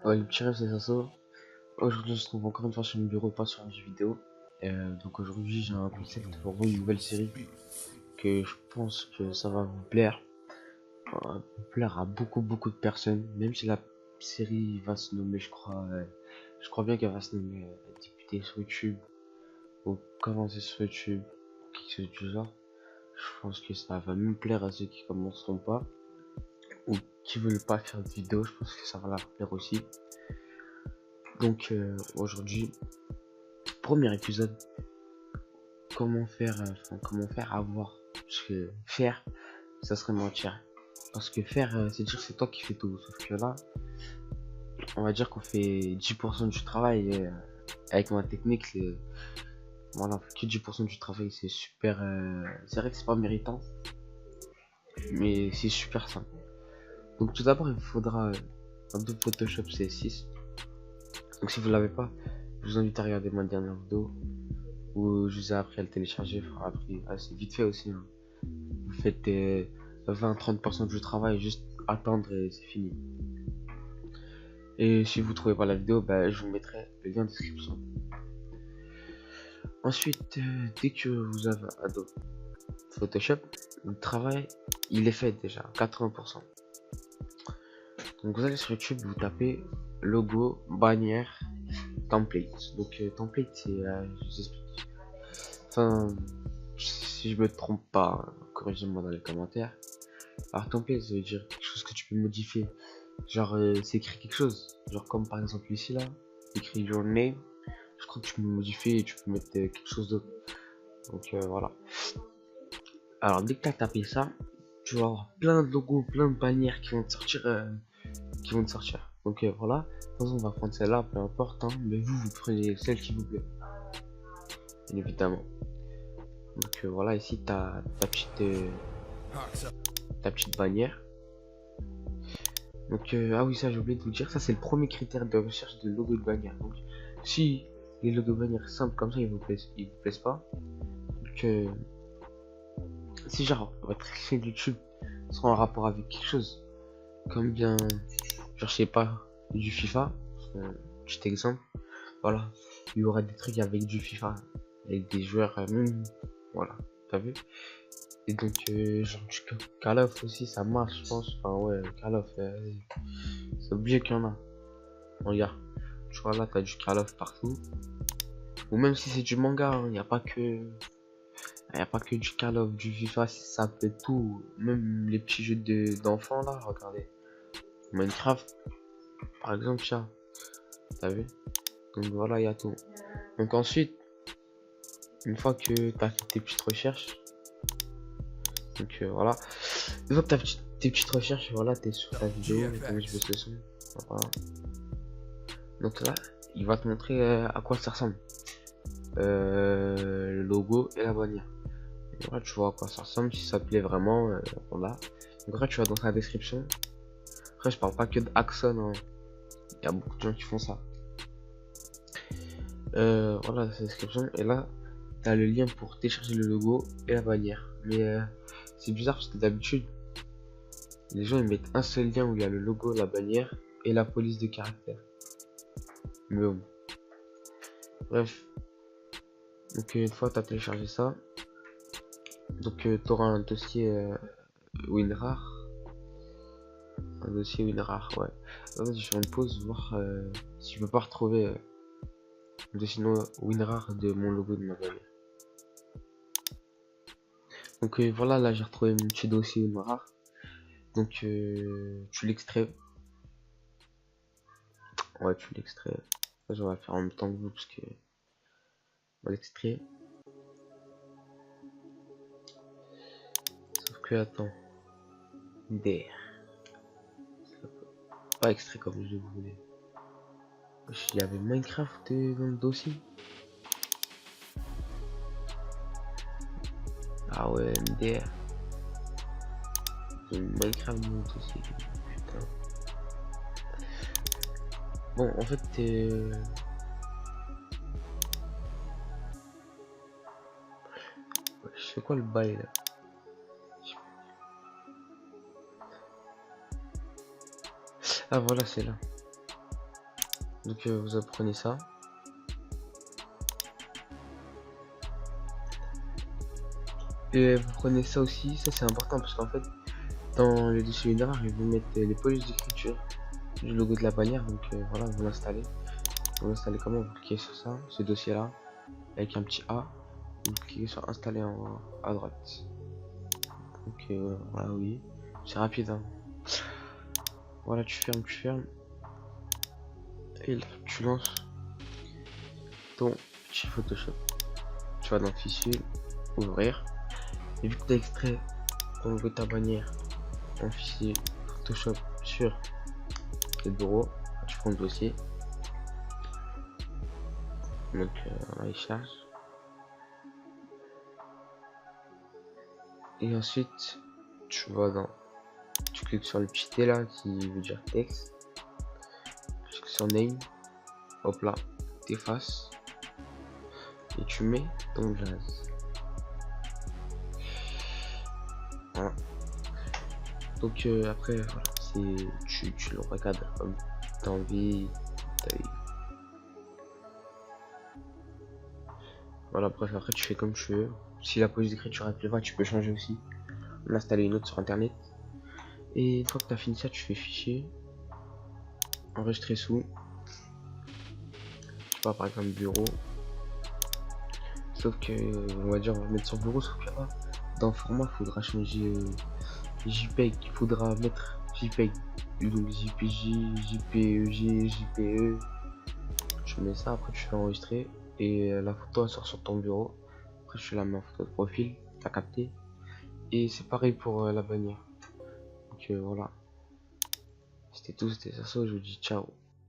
Ouais, le petit rêve, c'est ça. Aujourd'hui, je se trouve encore une fois sur mon bureau, pas sur un jeu vidéo. Donc aujourd'hui, j'ai un concept pour une nouvelle série que je pense que ça va vous plaire. Vous plaire à beaucoup de personnes, même si la série va se nommer, je crois bien qu'elle va se nommer débuter sur YouTube ou commencer sur YouTube, quelque chose du genre. Je pense que ça va même plaire à ceux qui commenceront pas ou qui veulent pas faire de vidéo. Je pense que ça va leur plaire aussi. Donc aujourd'hui, premier épisode, comment faire avoir. Parce que faire, ça serait mentir. Parce que faire, c'est dire que c'est toi qui fais tout. Sauf que là, on va dire qu'on fait 10% du travail. Avec ma technique, voilà, on fait que 10% du travail. C'est super. C'est vrai que c'est pas méritant, mais c'est super simple. Donc tout d'abord, il vous faudra Adobe Photoshop CS6. Donc si vous l'avez pas, je vous invite à regarder ma dernière vidéo où je vous ai appris à le télécharger. Enfin, appris, c'est vite fait aussi, hein. Vous faites 20-30% du travail, juste attendre et c'est fini. Et si vous trouvez pas la vidéo, bah, je vous mettrai le lien en description. Ensuite, dès que vous avez Adobe Photoshop, le travail il est fait déjà 80%. Donc vous allez sur YouTube, vous tapez logo, bannière, template. Donc template, c'est, je vous explique. Enfin, si je me trompe pas, corrigez-moi dans les commentaires. Alors template, ça veut dire quelque chose que tu peux modifier. Genre c'est écrit quelque chose. Genre comme par exemple ici là, écrit your name. Je crois que tu peux modifier et tu peux mettre quelque chose d'autre. Donc voilà. Alors dès que tu as tapé ça, tu vas avoir plein de logos, plein de bannières qui vont te sortir. Donc voilà. De toute façon, on va prendre celle-là, peu importe. Hein, mais vous prenez celle qui vous plaît. Bien évidemment. Donc voilà, ici ta petite bannière. Donc ah oui, ça j'ai oublié de vous dire, ça c'est le premier critère de recherche de logo de bannière. Donc si les logos de bannière simples comme ça ils vous plaisent pas, donc si genre votre chaîne YouTube sera en rapport avec quelque chose, comme bien, genre je sais pas, du FIFA, petit exemple, voilà, il y aura des trucs avec du FIFA, avec des joueurs même, voilà, t'as vu. Et donc genre du Call of aussi ça marche, je pense. Enfin ouais, Call of, c'est obligé qu'il y en a. Regarde, tu vois là t'as du Call of partout. Ou même si c'est du manga, il n'y a pas que du Call of, du FIFA, ça peut être tout. Même les petits jeux d'enfants là, regardez. Minecraft, par exemple, ça, t'as vu? Donc voilà, il y a tout. Donc ensuite, une fois que t'as fait tes petites recherches, donc voilà. Une fois que t'as fait tes petites recherches, voilà, t'es sur ta vidéo, comme je veux ce son. Voilà. Donc là, il va te montrer à quoi ça ressemble. Le logo et la bannière. Voilà, tu vois à quoi ça ressemble, si ça te plaît vraiment, voilà. Donc là, tu vas dans sa description. Après, je parle pas que d'Axon, hein. Il y a beaucoup de gens qui font ça. Voilà, sa description. Et là, t'as le lien pour télécharger le logo et la bannière. Mais c'est bizarre parce que d'habitude, les gens ils mettent un seul lien où il y a le logo, la bannière et la police de caractère. Mais bon. Bref. Donc une fois t'as téléchargé ça, donc tu auras un dossier WinRAR. Un dossier WinRAR, ouais. Vas-y, je fais une pause, voir si je peux pas retrouver le dossier WinRAR de mon logo de ma bannière. Donc voilà, là j'ai retrouvé mon petit dossier WinRAR. Donc tu l'extrais. Ouais, tu l'extrais. Je vais le faire en même temps que vous parce que on va l'extrait. Sauf que attends. DR. Pas extrait comme je le voulais. Il y avait Minecraft dans le dossier. Ah ouais, MDR. Minecraft dans le dossier. Putain. Bon, en fait, je sais quoi le bail là. Ah voilà, c'est là. Donc vous apprenez ça. Et vous prenez ça aussi, ça c'est important parce qu'en fait dans le dictionnaire ils vous mettent les polices d'écriture du logo de la bannière, donc voilà, vous l'installez. Vous l'installez comment? Vous cliquez sur ça, ce dossier là, avec un petit A, vous cliquez sur installer en haut à droite. Donc voilà, oui, c'est rapide hein. Voilà, tu fermes, et là tu lances ton petit Photoshop. Tu vas dans fichier, ouvrir, et vu que tu as extrait ton logo de ta bannière en fichier Photoshop sur le bureau, tu prends le dossier, donc là il charge, et ensuite tu vas dans, tu cliques sur le petit T là qui veut dire texte, tu cliques sur name, hop là, t'effaces, et tu mets ton blaze. Voilà. Donc après voilà, c'est tu le recadres comme t'as envie. Voilà, bref, après tu fais comme tu veux. Si la police d'écriture elle plaît pas, tu peux changer aussi, en installer une autre sur internet. Et une fois que tu as fini ça, tu fais fichier, enregistrer sous, je sais pas, par exemple bureau. Sauf que on va dire on va mettre sur bureau, sauf que là dans le format il faudra changer JPEG, il faudra mettre JPEG, donc JPJ, JPEG, JPE. Tu mets ça, après tu fais enregistrer et la photo elle sort sur ton bureau. Après je la mets en photo de profil, t'as capté. Et c'est pareil pour la bannière. Donc voilà, c'était tout, c'était ça, je vous dis ciao.